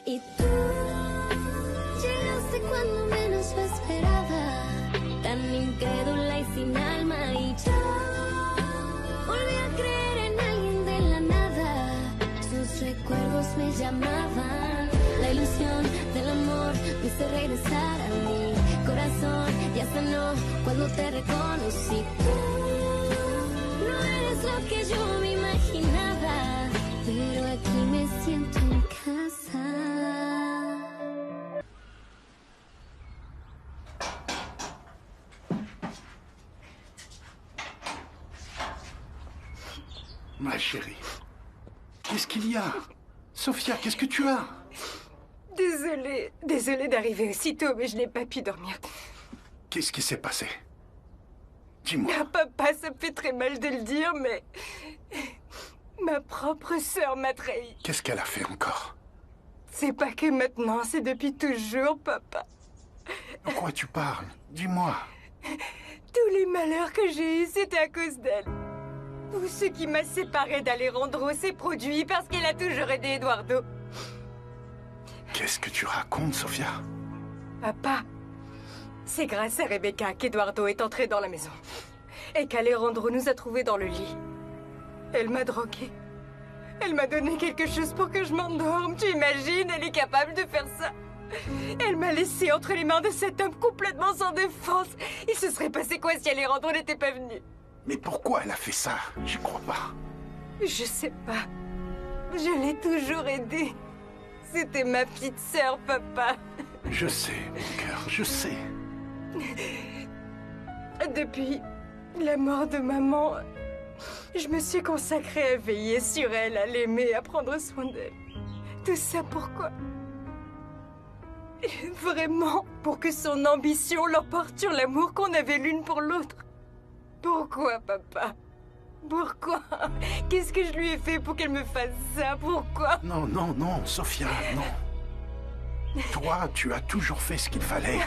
Y tú llegaste cuando menos lo esperaba, tan incrédula y sin alma, y yo volví a creer en alguien de la nada. Sus recuerdos me llamaban, la ilusión del amor me hizo regresar a mi corazón. Ya sanó cuando te reconocí. Tú no eres lo que yo me imaginaba, pero aquí me siento en casa. Ma chérie, qu'est-ce qu'il y a? Sophia, qu'est-ce que tu as? Désolée d'arriver aussitôt, mais je n'ai pas pu dormir. Qu'est-ce qui s'est passé? Dis-moi. Ah, papa, ça me fait très mal de le dire, mais... ma propre sœur m'a trahi. Qu'est-ce qu'elle a fait encore? C'est pas que maintenant, c'est depuis toujours, papa. De quoi tu parles? Dis-moi. Tous les malheurs que j'ai eus, c'était à cause d'elle. Tout ce qui m'a séparée d'Alejandro s'est produit parce qu'elle a toujours aidé Eduardo. Qu'est-ce que tu racontes, Sophia? Papa, c'est grâce à Rebecca qu'Eduardo est entré dans la maison. Et qu'Alejandro nous a trouvés dans le lit. Elle m'a droguée. Elle m'a donné quelque chose pour que je m'endorme. Tu imagines, elle est capable de faire ça. Elle m'a laissée entre les mains de cet homme complètement sans défense. Il se serait passé quoi si Alejandro n'était pas venu? Mais pourquoi elle a fait ça? J'y crois pas. Je sais pas. Je l'ai toujours aidée. C'était ma petite sœur, papa. Je sais, mon cœur, je sais. Depuis la mort de maman, je me suis consacrée à veiller sur elle, à l'aimer, à prendre soin d'elle. Tout ça pourquoi? Vraiment, pour que son ambition l'emporte sur l'amour qu'on avait l'une pour l'autre. Pourquoi, papa? Pourquoi? Qu'est-ce que je lui ai fait pour qu'elle me fasse ça? Pourquoi? Non, non, non, Sophia, non. Toi, tu as toujours fait ce qu'il fallait.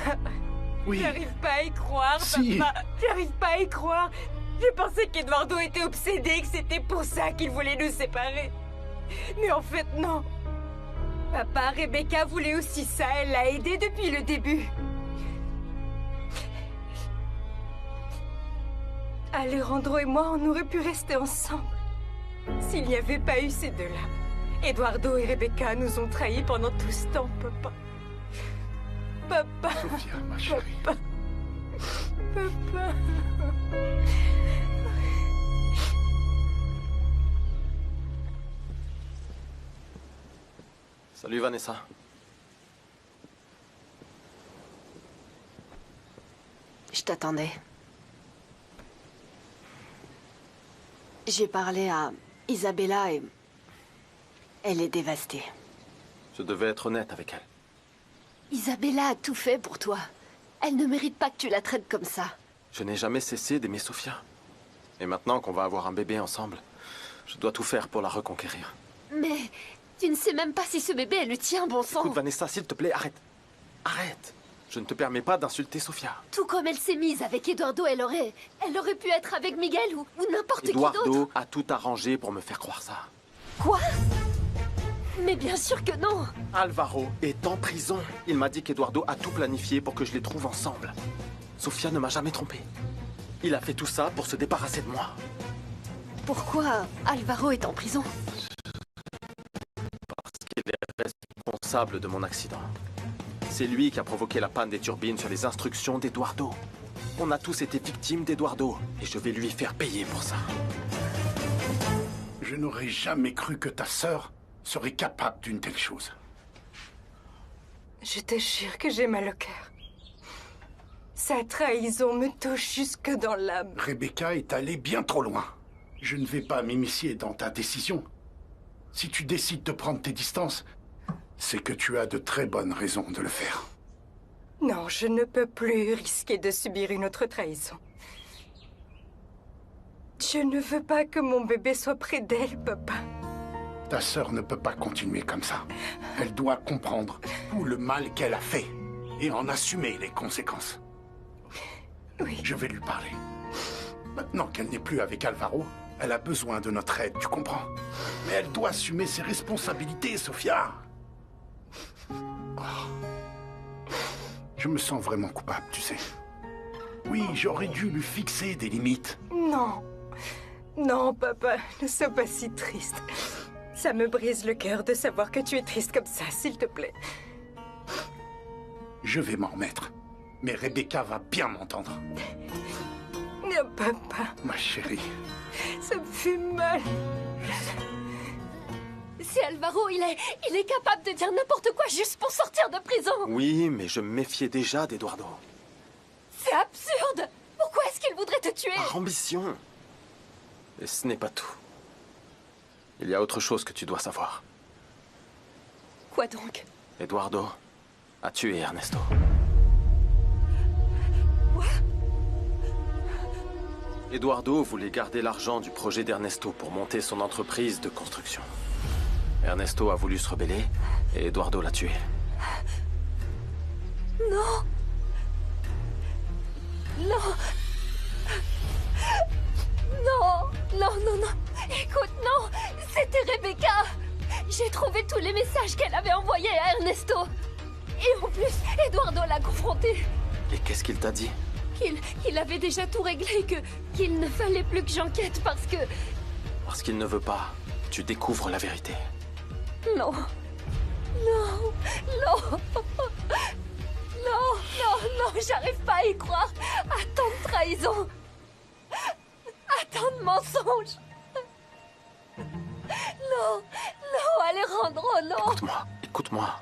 Oui. J'arrive pas à y croire, Si. papa. J'arrive pas à y croire. Je pensais qu'Eduardo était obsédé, que c'était pour ça qu'il voulait nous séparer. Mais en fait, non. Papa, Rebecca voulait aussi ça. Elle l'a aidé depuis le début. Alejandro et moi, on aurait pu rester ensemble. S'il n'y avait pas eu ces deux-là. Eduardo et Rebecca nous ont trahis pendant tout ce temps, papa. Papa. Sophia, ma chérie. Papa. Papa. Salut Vanessa. Je t'attendais. J'ai parlé à Isabella et... elle est dévastée. Je devais être honnête avec elle. Isabella a tout fait pour toi. Elle ne mérite pas que tu la traites comme ça. Je n'ai jamais cessé d'aimer Sophia. Et maintenant qu'on va avoir un bébé ensemble, je dois tout faire pour la reconquérir. Mais tu ne sais même pas si ce bébé est le tien, bon sang. Écoute Vanessa, s'il te plaît, arrête. Arrête. Je ne te permets pas d'insulter Sophia. Tout comme elle s'est mise avec Eduardo, elle aurait pu être avec Miguel ou n'importe qui d'autre. Eduardo a tout arrangé pour me faire croire ça. Quoi? Mais bien sûr que non. Alvaro est en prison. Il m'a dit qu'Eduardo a tout planifié pour que je les trouve ensemble. Sophia ne m'a jamais trompé. Il a fait tout ça pour se débarrasser de moi. Pourquoi Alvaro est en prison? Parce qu'il est responsable de mon accident. C'est lui qui a provoqué la panne des turbines sur les instructions d'Eduardo. On a tous été victimes d'Eduardo et je vais lui faire payer pour ça. Je n'aurais jamais cru que ta sœur serait capable d'une telle chose. Je te jure que j'ai mal au cœur. Sa trahison me touche jusque dans l'âme. Rebecca est allée bien trop loin. Je ne vais pas m'immiscer dans ta décision. Si tu décides de prendre tes distances, c'est que tu as de très bonnes raisons de le faire. Non, je ne peux plus risquer de subir une autre trahison. Je ne veux pas que mon bébé soit près d'elle, papa. Ta sœur ne peut pas continuer comme ça. Elle doit comprendre tout le mal qu'elle a fait et en assumer les conséquences. Oui. Je vais lui parler. Maintenant qu'elle n'est plus avec Alvaro, elle a besoin de notre aide, tu comprends? Mais elle doit assumer ses responsabilités, Sophia. Je me sens vraiment coupable, tu sais. Oui, j'aurais dû lui fixer des limites. Non. Non, papa, ne sois pas si triste. Ça me brise le cœur de savoir que tu es triste comme ça, s'il te plaît. Je vais m'en remettre. Mais Rebecca va bien m'entendre. Non, papa, Ma chérie. ça me fait mal. C'est Alvaro, il est capable de dire n'importe quoi juste pour sortir de prison. Oui, mais je me méfiais déjà d'Eduardo. C'est absurde. Pourquoi est-ce qu'il voudrait te tuer? Par ambition. Et ce n'est pas tout. Il y a autre chose que tu dois savoir. Quoi donc? Eduardo a tué Ernesto. Quoi? Eduardo voulait garder l'argent du projet d'Ernesto pour monter son entreprise de construction. Ernesto a voulu se rebeller et Eduardo l'a tué. Non. Non. Non. Non, non, non. Écoute, non. C'était Rebecca. J'ai trouvé tous les messages qu'elle avait envoyés à Ernesto. Et en plus, Eduardo l'a confronté. Et qu'est-ce qu'il t'a dit? Qu'il avait déjà tout réglé, qu'il ne fallait plus que j'enquête parce que... Parce qu'il ne veut pas que tu découvres la vérité. Non. Non. Non. Non, non, non, j'arrive pas à y croire. À tant de trahison. À tant de mensonges. Non, non, Alejandro, non. Écoute-moi, écoute-moi.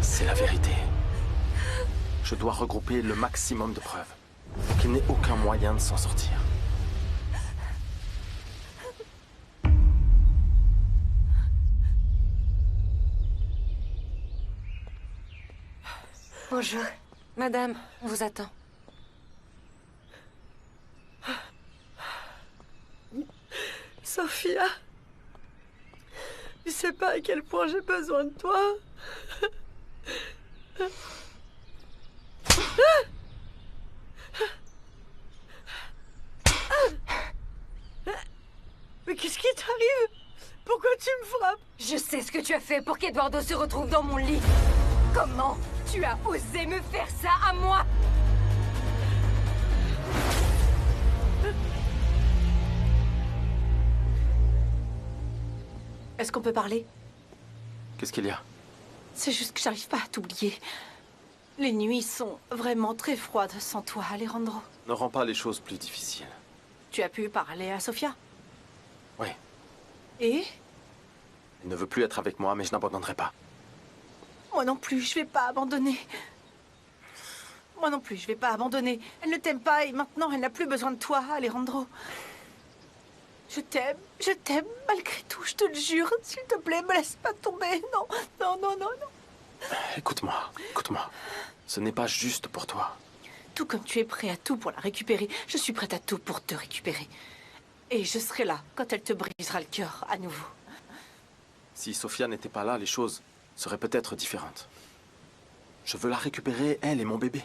C'est la vérité. Je dois regrouper le maximum de preuves pour qu'il n'ait aucun moyen de s'en sortir. Bonjour. Madame, on vous attend. Sophia, tu sais pas à quel point j'ai besoin de toi. Mais qu'est-ce qui t'arrive? Pourquoi tu me frappes? Je sais ce que tu as fait pour qu'Eduardo se retrouve dans mon lit. Comment tu as osé me faire ça à moi? Est-ce qu'on peut parler? Qu'est-ce qu'il y a? C'est juste que j'arrive pas à t'oublier. Les nuits sont vraiment très froides sans toi, Alejandro. Ne rends pas les choses plus difficiles. Tu as pu parler à Sofia? Oui, Et? il ne veut plus être avec moi, mais je n'abandonnerai pas. Moi non plus, je vais pas abandonner. Moi non plus, je vais pas abandonner. Elle ne t'aime pas et maintenant elle n'a plus besoin de toi, Alejandro. Je t'aime malgré tout, je te le jure. S'il te plaît, me laisse pas tomber. Non, non, non, non, non. Écoute-moi, écoute-moi. Ce n'est pas juste pour toi. Tout comme tu es prêt à tout pour la récupérer, je suis prête à tout pour te récupérer. Et je serai là quand elle te brisera le cœur à nouveau. Si Sofia n'était pas là, les choses seraient peut-être différentes. Je veux la récupérer, elle et mon bébé.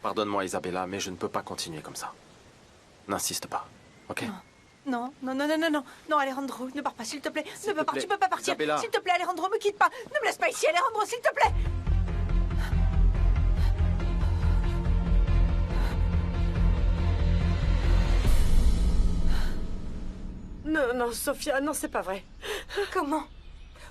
Pardonne-moi, Isabella, mais je ne peux pas continuer comme ça. N'insiste pas, ok? Non, non, non, non, non, non, non, Alejandro, ne pars pas, s'il te plaît. S'il Ne te pars pas, plaît, tu peux pas partir. Isabella. S'il te plaît, Alejandro, me quitte pas. Ne me laisse pas ici, Alejandro, s'il te plaît. Non, non, Sophia, non, c'est pas vrai. Comment?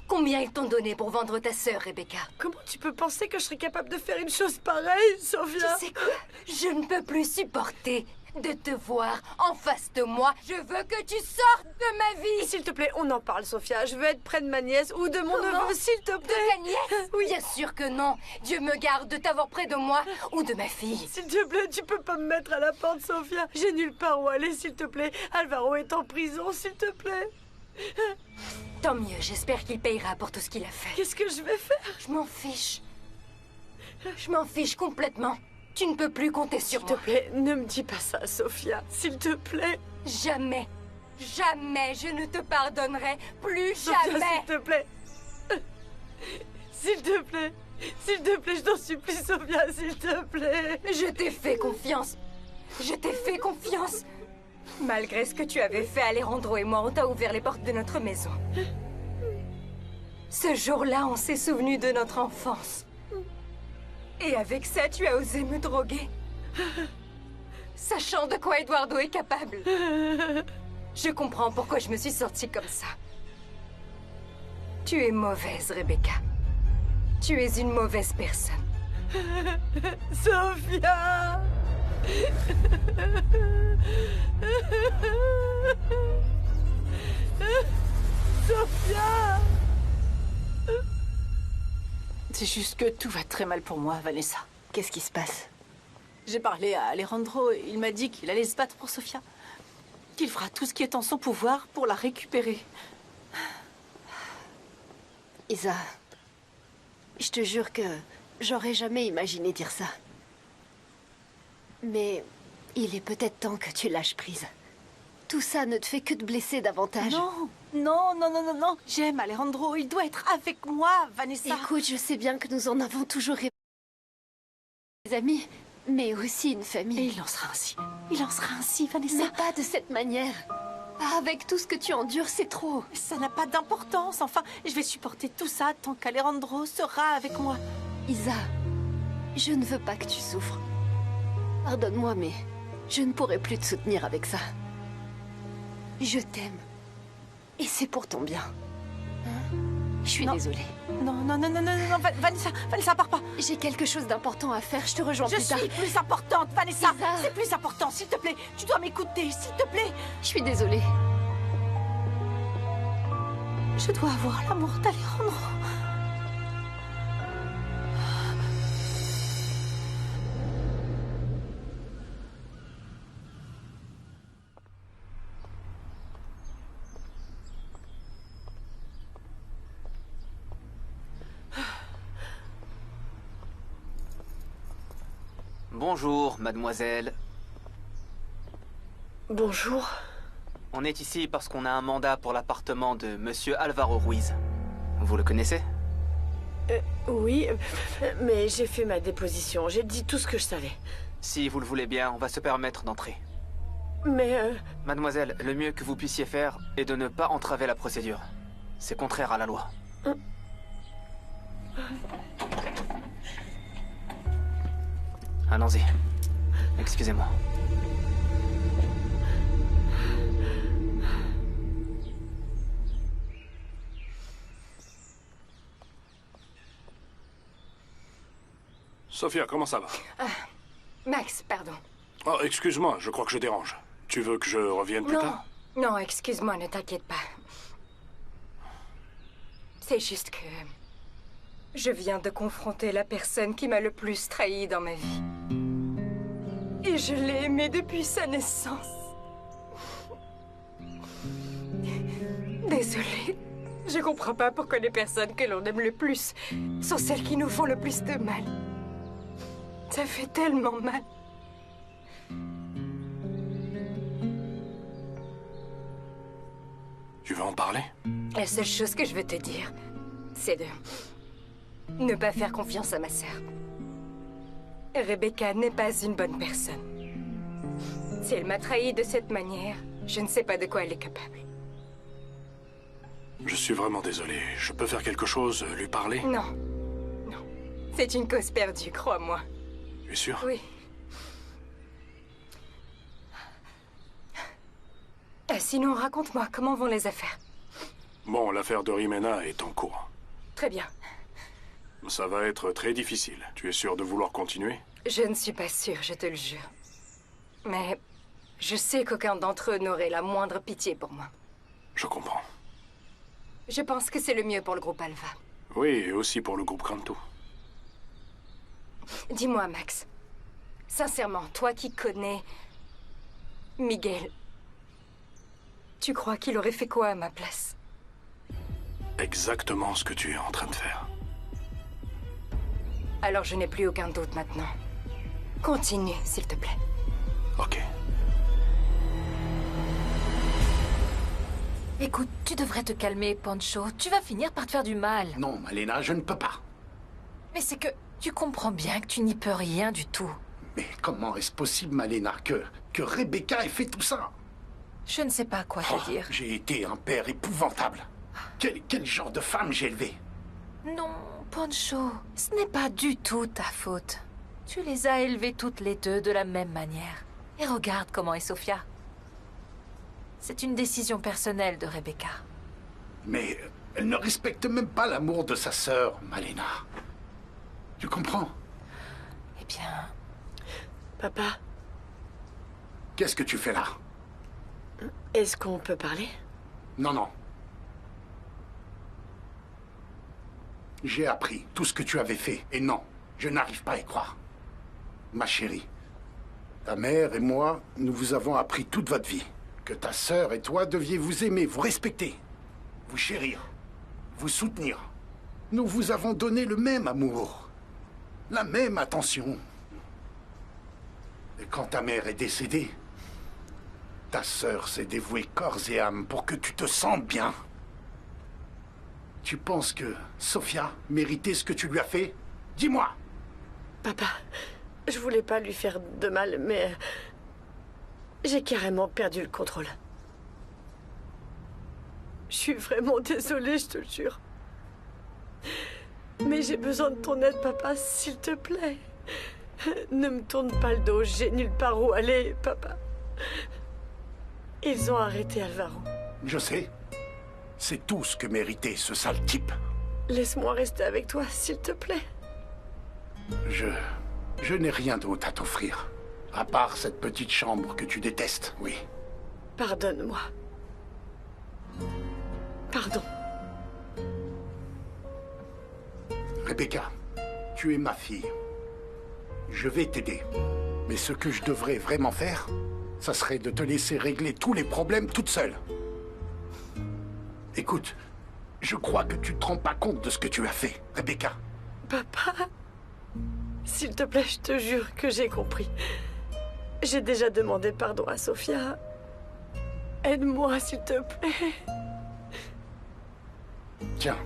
Combien ils t'ont donné pour vendre ta sœur, Rebecca? Comment tu peux penser que je serais capable de faire une chose pareille, Sophia? Tu sais quoi? Je ne peux plus supporter de te voir en face de moi. Je veux que tu sortes de ma vie. S'il te plaît, on en parle, Sophia. Je veux être près de ma nièce ou de mon Comment? neveu, s'il te De plaît. ta nièce? Oui. Bien sûr que non. Dieu me garde de t'avoir près de moi ou de ma fille. S'il te plaît, tu peux pas me mettre à la porte, Sophia. J'ai nulle part où aller, s'il te plaît. Alvaro est en prison, s'il te plaît. Tant mieux, j'espère qu'il payera pour tout ce qu'il a fait. Qu'est-ce que je vais faire? Je m'en fiche. Je m'en fiche complètement. Tu ne peux plus compter sur S'il te moi. plaît, ne me dis pas ça, Sophia. S'il te plaît. Jamais. Jamais je ne te pardonnerai. Plus Sophia, jamais. s'il te plaît. S'il te plaît. S'il te plaît, je t'en supplie, Sophia, s'il te plaît. Je t'ai fait confiance. Je t'ai fait confiance. Malgré ce que tu avais fait, Alejandro et moi, on t'a ouvert les portes de notre maison. Ce jour-là, on s'est souvenu de notre enfance. Et avec ça, tu as osé me droguer. Sachant de quoi Eduardo est capable. Je comprends pourquoi je me suis sortie comme ça. Tu es mauvaise, Rebecca. Tu es une mauvaise personne. Sophia! Sophia! C'est juste que tout va très mal pour moi, Vanessa. Qu'est-ce qui se passe? J'ai parlé à Alejandro et il m'a dit qu'il allait se battre pour Sophia. Qu'il fera tout ce qui est en son pouvoir pour la récupérer. Isa, je te jure que j'aurais jamais imaginé dire ça. Mais il est peut-être temps que tu lâches prise. Tout ça ne te fait que te blesser davantage. Non, non, non, non, non, non. J'aime Alejandro. Il doit être avec moi, Vanessa. Écoute, je sais bien que nous en avons toujours rêvé. Des amis, mais aussi une Et famille. il en sera ainsi. Il en sera ainsi, Vanessa. Mais pas de cette manière. Avec tout ce que tu endures, c'est trop. Ça n'a pas d'importance. Enfin, je vais supporter tout ça tant qu'Alejandro sera avec moi. Isa, je ne veux pas que tu souffres. Pardonne-moi, mais je ne pourrai plus te soutenir avec ça. Je t'aime. Et c'est pour ton bien. Hein? Je suis Non. désolée. Non, non, non, non, non, non, Vanessa, Vanessa, pars pas. J'ai quelque chose d'important à faire. Je te rejoins Je plus tard. suis plus importante, Vanessa. Isa. C'est plus important, s'il te plaît. Tu dois m'écouter, s'il te plaît. Je suis désolée. Je dois avoir l'amour d'Alejandro. Bonjour, mademoiselle. Bonjour. On est ici parce qu'on a un mandat pour l'appartement de Monsieur Alvaro Ruiz. Vous le connaissez? Oui, mais j'ai fait ma déposition. J'ai dit tout ce que je savais. Si vous le voulez bien, on va se permettre d'entrer. Mais Mademoiselle, le mieux que vous puissiez faire est de ne pas entraver la procédure. C'est contraire à la loi. Allons-y. Excusez-moi. Sophia, comment ça va? Max, pardon. Oh, excuse-moi, je crois que je dérange. Tu veux que je revienne plus Non, tard? non, excuse-moi, ne t'inquiète pas. C'est juste que je viens de confronter la personne qui m'a le plus trahi dans ma vie. Et je l'ai aimé depuis sa naissance. Désolée. Je comprends pas pourquoi les personnes que l'on aime le plus sont celles qui nous font le plus de mal. Ça fait tellement mal. Tu veux en parler? La seule chose que je veux te dire, c'est de ne pas faire confiance à ma sœur. Rebecca n'est pas une bonne personne. Si elle m'a trahi de cette manière, je ne sais pas de quoi elle est capable. Je suis vraiment désolé. Je peux faire quelque chose, lui parler? Non. Non. C'est une cause perdue, crois-moi. Tu es sûr? Oui. Sinon, raconte-moi, comment vont les affaires? Bon, l'affaire de Rimena est en cours. Très bien. Ça va être très difficile. Tu es sûr de vouloir continuer? Je ne suis pas sûre, je te le jure. Mais je sais qu'aucun d'entre eux n'aurait la moindre pitié pour moi. Je comprends. Je pense que c'est le mieux pour le groupe Alpha. Oui, et aussi pour le groupe Cranto. Dis-moi, Max. Sincèrement, toi qui connais Miguel, tu crois qu'il aurait fait quoi à ma place? Exactement ce que tu es en train de faire. Alors je n'ai plus aucun doute maintenant. Continue, s'il te plaît. Ok. Écoute, tu devrais te calmer, Pancho. Tu vas finir par te faire du mal. Non, Malena, je ne peux pas. Mais c'est que tu comprends bien que tu n'y peux rien du tout. Mais comment est-ce possible, Malena, que Rebecca ait fait tout ça? Je ne sais pas quoi Oh, te dire. j'ai été un père épouvantable. Quel genre de femme j'ai élevé? Non, Poncho, ce n'est pas du tout ta faute. Tu les as élevées toutes les deux de la même manière. Et regarde comment est Sofia. C'est une décision personnelle de Rebecca. Mais elle ne respecte même pas l'amour de sa sœur, Malena. Tu comprends? Eh bien... Papa, Qu'est-ce que tu fais là? est-ce qu'on peut parler? Non, non. J'ai appris tout ce que tu avais fait. Et non, je n'arrive pas à y croire. Ma chérie, ta mère et moi, nous vous avons appris toute votre vie. Que ta sœur et toi deviez vous aimer, vous respecter, vous chérir, vous soutenir. Nous vous avons donné le même amour, la même attention. Et quand ta mère est décédée, ta sœur s'est dévouée corps et âme pour que tu te sentes bien. Tu penses que Sofia méritait ce que tu lui as fait? Dis-moi! Papa, je voulais pas lui faire de mal, mais... j'ai carrément perdu le contrôle. Je suis vraiment désolée, je te le jure. Mais j'ai besoin de ton aide, papa, s'il te plaît. Ne me tourne pas le dos, j'ai nulle part où aller, papa. Ils ont arrêté Alvaro. Je sais. C'est tout ce que méritait ce sale type. Laisse-moi rester avec toi, s'il te plaît. Je n'ai rien d'autre à t'offrir. À part cette petite chambre que tu détestes, oui. Pardonne-moi. Pardon. Rebecca, tu es ma fille. Je vais t'aider. Mais ce que je devrais vraiment faire, ça serait de te laisser régler tous les problèmes toute seule. Écoute, je crois que tu te rends pas compte de ce que tu as fait, Rebecca. Papa, s'il te plaît, je te jure que j'ai compris. J'ai déjà demandé pardon à Sofia. Aide-moi, s'il te plaît. Tiens,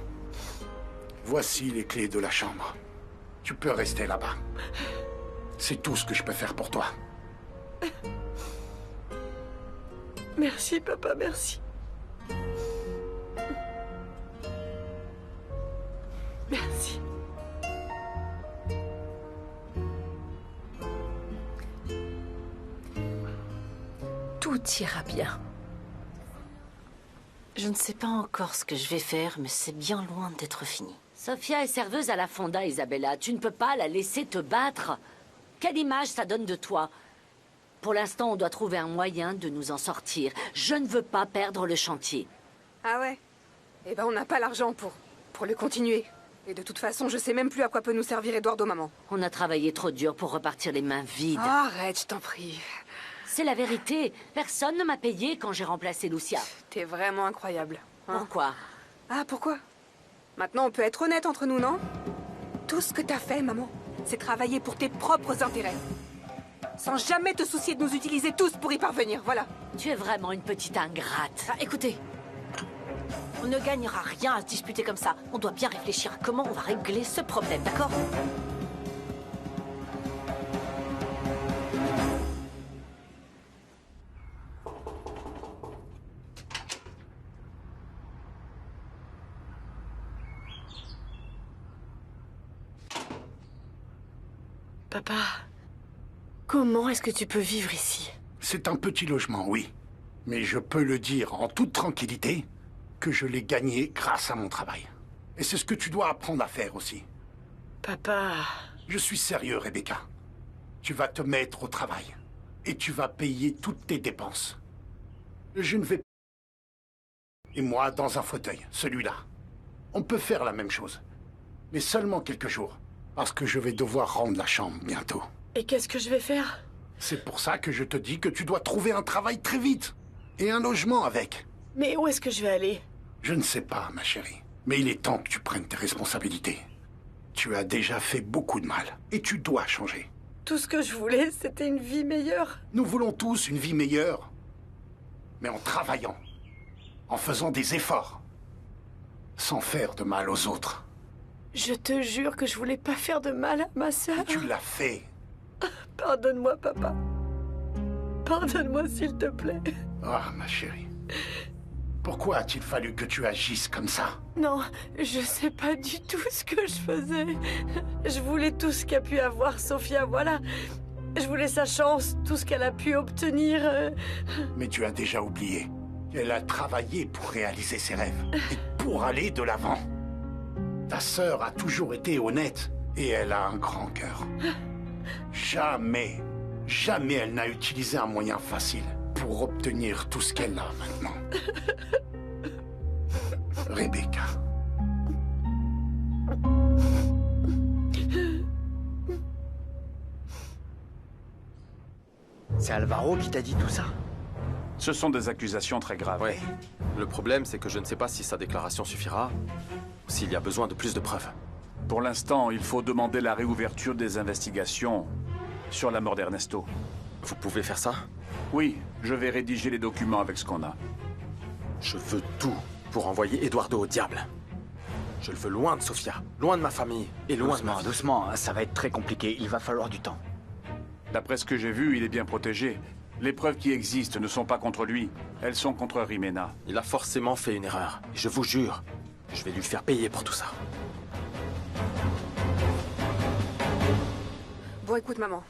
voici les clés de la chambre. Tu peux rester là-bas. C'est tout ce que je peux faire pour toi. Merci, papa, merci. Merci. Tout ira bien. Je ne sais pas encore ce que je vais faire, mais c'est bien loin d'être fini. Sofia est serveuse à la fonda, Isabella. Tu ne peux pas la laisser te battre. Quelle image ça donne de toi? Pour l'instant, on doit trouver un moyen de nous en sortir. Je ne veux pas perdre le chantier. Ah ouais? Eh ben, on n'a pas l'argent pour le continuer. Et de toute façon, je sais même plus à quoi peut nous servir Eduardo, maman. On a travaillé trop dur pour repartir les mains vides. Arrête, je t'en prie. C'est la vérité. Personne ne m'a payé quand j'ai remplacé Lucia. T'es vraiment incroyable. Hein? Pourquoi? Ah, pourquoi? Maintenant, on peut être honnête entre nous, non? Tout ce que t'as fait, maman, c'est travailler pour tes propres intérêts. Sans jamais te soucier de nous utiliser tous pour y parvenir, voilà. Tu es vraiment une petite ingrate. Ah, écoutez, on ne gagnera rien à se disputer comme ça. On doit bien réfléchir à comment on va régler ce problème, d'accord? Papa, comment est-ce que tu peux vivre ici? C'est un petit logement, oui. Mais je peux le dire en toute tranquillité que je l'ai gagné grâce à mon travail. Et c'est ce que tu dois apprendre à faire aussi. Papa... Je suis sérieux, Rebecca. Tu vas te mettre au travail. Et tu vas payer toutes tes dépenses. Je ne vais pas... Et moi, dans un fauteuil, celui-là. On peut faire la même chose. Mais seulement quelques jours. Parce que je vais devoir rendre la chambre bientôt. Et qu'est-ce que je vais faire? C'est pour ça que je te dis que tu dois trouver un travail très vite. Et un logement avec. Mais où est-ce que je vais aller? Je ne sais pas, ma chérie. Mais il est temps que tu prennes tes responsabilités. Tu as déjà fait beaucoup de mal. Et tu dois changer. Tout ce que je voulais, c'était une vie meilleure. Nous voulons tous une vie meilleure. Mais en travaillant. En faisant des efforts. Sans faire de mal aux autres. Je te jure que je voulais pas faire de mal à ma sœur. Et tu l'as fait. Pardonne-moi, papa. Pardonne-moi, s'il te plaît. Ah, ma chérie. Pourquoi a-t-il fallu que tu agisses comme ça? Non, je sais pas du tout ce que je faisais. Je voulais tout ce qu'a pu avoir Sophia, voilà. Je voulais sa chance, tout ce qu'elle a pu obtenir. Mais tu as déjà oublié qu'elle a travaillé pour réaliser ses rêves et pour aller de l'avant. Ta sœur a toujours été honnête et elle a un grand cœur. Jamais, jamais elle n'a utilisé un moyen facile pour obtenir tout ce qu'elle a maintenant. Rebecca. C'est Alvaro qui t'a dit tout ça? Ce sont des accusations très graves. Oui. Le problème, c'est que je ne sais pas si sa déclaration suffira ou s'il y a besoin de plus de preuves. Pour l'instant, il faut demander la réouverture des investigations sur la mort d'Ernesto. Vous pouvez faire ça? Oui, je vais rédiger les documents avec ce qu'on a. Je veux tout pour envoyer Eduardo au diable. Je le veux loin de Sofia, loin de ma famille et loin de ma vie. Doucement, ça va être très compliqué. Il va falloir du temps. D'après ce que j'ai vu, il est bien protégé. Les preuves qui existent ne sont pas contre lui. Elles sont contre Rimena. Il a forcément fait une erreur. Et je vous jure, je vais lui faire payer pour tout ça. Bon, écoute, maman.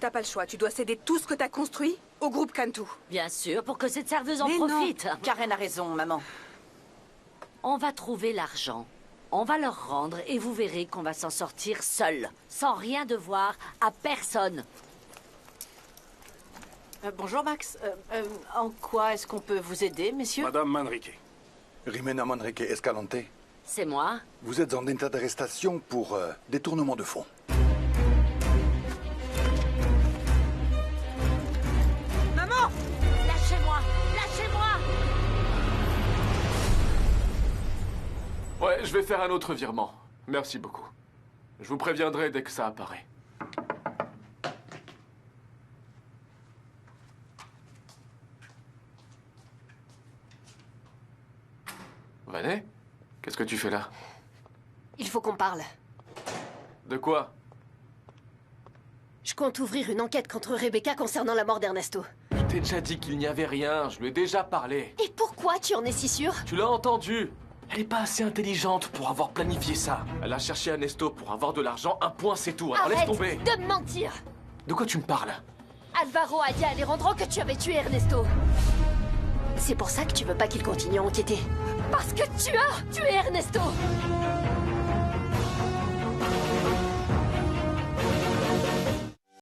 T'as pas le choix. Tu dois céder tout ce que t'as construit au groupe Cantu. Bien sûr, pour que cette serveuse en Mais profite. non, Karen a raison, maman. On va trouver l'argent. On va leur rendre et vous verrez qu'on va s'en sortir seul, sans rien devoir à personne. Bonjour, Max. En quoi est-ce qu'on peut vous aider, messieurs? Madame Manrique. Rimena Manrique Escalante. C'est moi. Vous êtes en état d'arrestation pour détournement de fonds. Maman! Lâchez-moi! Lâchez-moi! Ouais, je vais faire un autre virement. Merci beaucoup. Je vous préviendrai dès que ça apparaît. René, qu'est-ce que tu fais là? Il faut qu'on parle. De quoi? Je compte ouvrir une enquête contre Rebecca concernant la mort d'Ernesto. Je t'ai déjà dit qu'il n'y avait rien, je lui ai déjà parlé. Et pourquoi tu en es si sûr? Tu l'as entendu? Elle est pas assez intelligente pour avoir planifié ça. Elle a cherché Ernesto pour avoir de l'argent, un point c'est tout, alors laisse tomber. De me mentir! De quoi tu me parles? Alvaro a dit à Alejandro que tu avais tué Ernesto. C'est pour ça que tu veux pas qu'il continue à enquêter. Parce que tu as tué Ernesto!